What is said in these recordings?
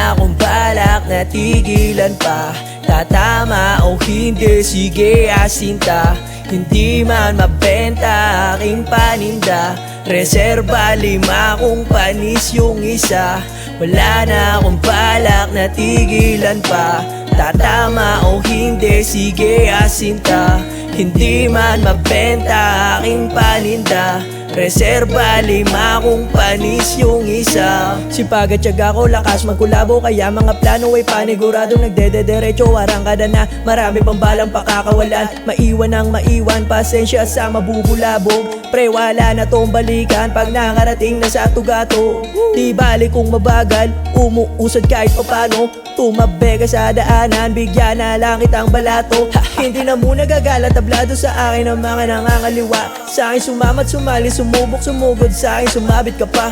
na akong balak na tigilan pa. Tatama o hindi, sige asinta. Hindi man mabenta aking paninda. Reserba 5 kung panis yung isa. Wala na akong balak na tigilan pa. Tatama o hindi, sige asinta. Hindi man mabenta aking paninda. Reserba 5 kung panis yung isa. Sipag at tiyaga ko, lakas magkulabo. Kaya mga plano ay paniguradong nagdedederecho. Arangkada na, marami pang balang pakakawalan. Maiwan ang maiwan, pasensya sa mabubulabog. Pre, wala na tong balikan pag nakarating na sa tugato. Di bali kung mabagal, umuusad kahit papano. Tumabi ka sa daanan, bigyan na lang kitang balato. Hindi na muna gagala, tablado sa akin ang mga nangangaliwa. Sa akin sumamat, sumali, sumubok, sumugod. Sa akin sumabit ka pa.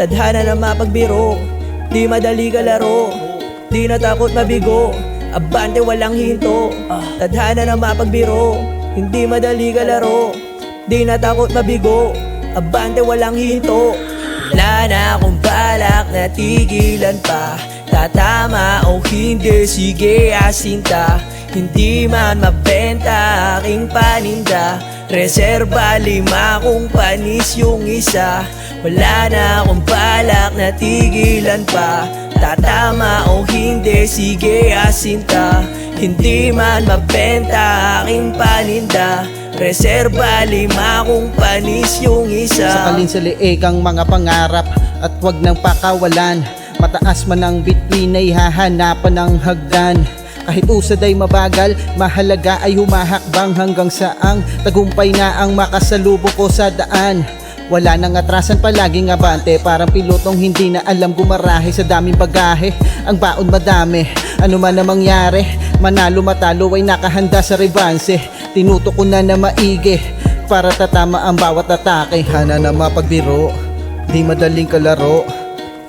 Tadhana na mapagbiro, di madali ka laro. Di natakot mabigo, abante walang hinto. Tadhana na mapagbiro, hindi madali ka laro. Di natakot mabigo, abante walang hinto. Wala na akong balak na tigilan pa. Tatama o hindi, sige asinta. Hindi man mabenta aking paninda. Reserba 5 kung panis yung isa. Wala na akong balak na tigilan pa. Tatama o hindi, sige asinta. Hindi man mabenta aking paninda. Reserba 5 kung panis yung isa. Sakalin sa liig ang mga pangarap at wag nang pakawalan. Mataas man ang bituin ay hahanapan ng hagdan. Kahit usad ay mabagal, mahalaga ay humahakbang. Hanggang saang tagumpay na ang makasalubong ko sa daan. Wala nang atrasan, palaging abante. Parang pilotong hindi na alam gumarahe sa daming bagahe. Ang baon madami, ano man na mangyari. Manalo matalo ay nakahanda sa revanse. Tinutok ko na maigi para tatama ang bawat atake. Hana na mapagbiro, di madaling kalaro.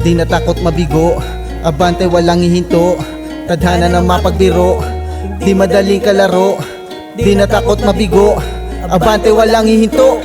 Di natakot mabigo, abante walang hihinto. Tadhana na mapagbiro, di madaling kalaro. Di natakot mabigo, abante walang hihinto.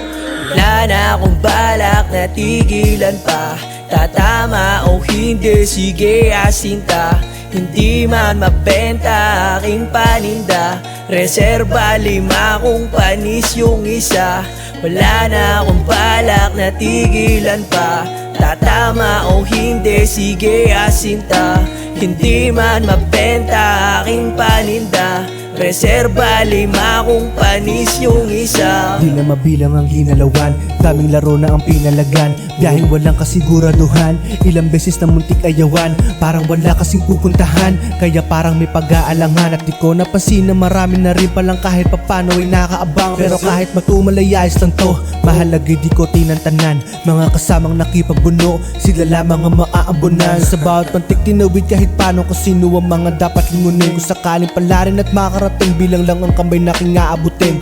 Wala na akong balak na tigilan pa. Tatama o hindi, sige asinta. Hindi man mabenta aking paninda. Reserba 5 kung panis yung isa. Wala na akong balak na tigilan pa. Tatama o hindi, sige asinta. Hindi man mabenta aking paninda. Reserba 5 kung panis yung isa. Di na mabilang ang ginalawan, daming laro na ang pinalagan. Biyaheng walang kasiguraduhan, ilang beses na muntik ayawan. Parang wala kasing pupuntahan, kaya parang may pag-aalangan. At di ko napansin na marami na rin palang kahit papano ay nakaabang. Pero kahit matumalay ayos lang to, mahalaga di ko tinantanan. Mga kasamang nakipagbuno, sila lamang ang maaambunan. Sa bawat pantik tinawid kahit paano, kung sino ang mga dapat lingunin. Kung sakaling palarin at makarating, bilang lang ang kamay na aking aabutin.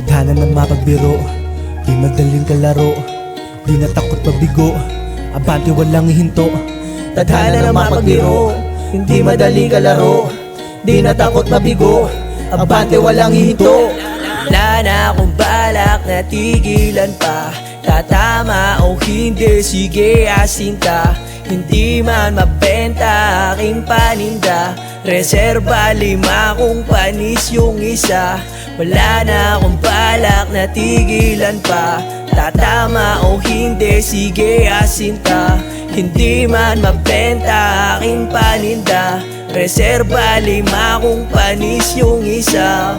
Tadhana na mapagbiro, di madaling kalaro. Di natakot mabigo, abante walang hihinto. Tadhana na mapagbiro, hindi madaling kalaro. Di natakot mabigo, abante walang hihinto. Wala na akong balak na tigilan pa. Tatama o hindi, sige asinta. Hindi man mabenta aking paninda. Reserba 5 kung panis yung isa. Wala na akong balak na tigilan pa. Tatama o hindi, sige asinta. Hindi man mabenta aking paninda. Reserba 5 kung panis yung isa.